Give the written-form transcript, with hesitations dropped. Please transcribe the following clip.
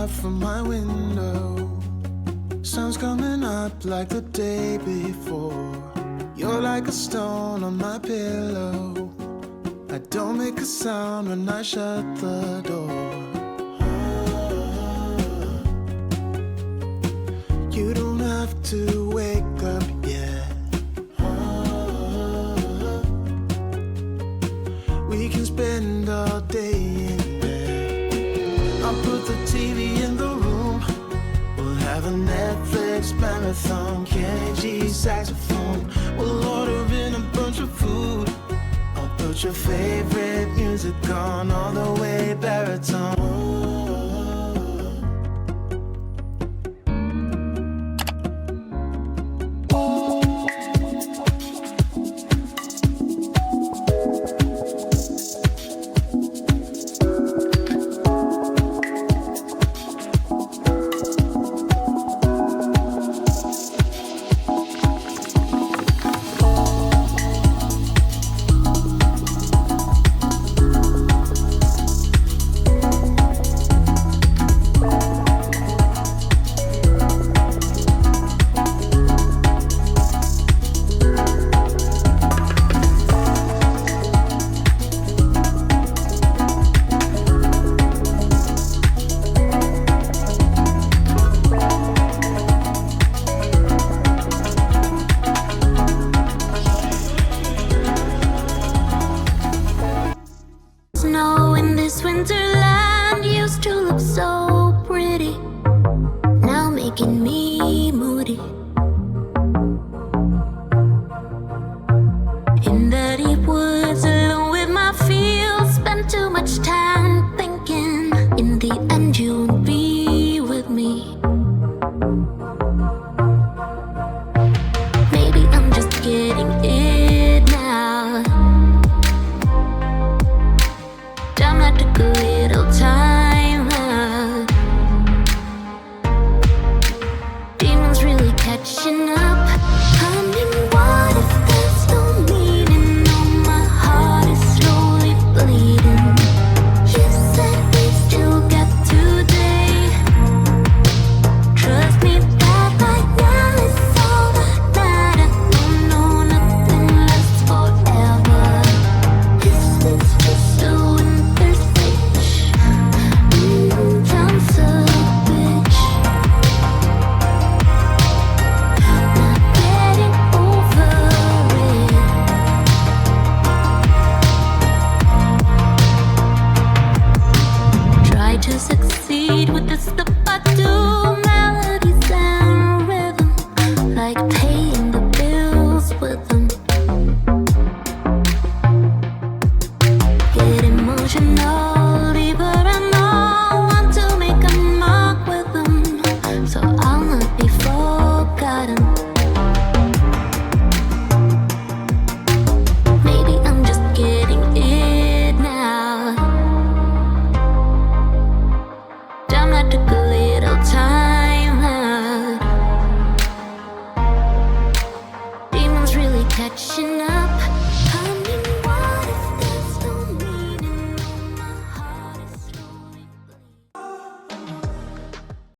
out from my window. Sun's coming up like the day before. You're like a stone on my pillow. I don't make a sound when I shut the door. You don't have to wake up yet. We can spend all day in bed. I'll put the TV in the room. We'll have a Netflix marathon. Kenny G saxophone. We'll order in a bunch of food. I'll put your favorite music on all the way baritone. Snow in this winterland used to look so pretty, now making me moody. In the deep woods alone with my fields, spent too much time thinking. In the end you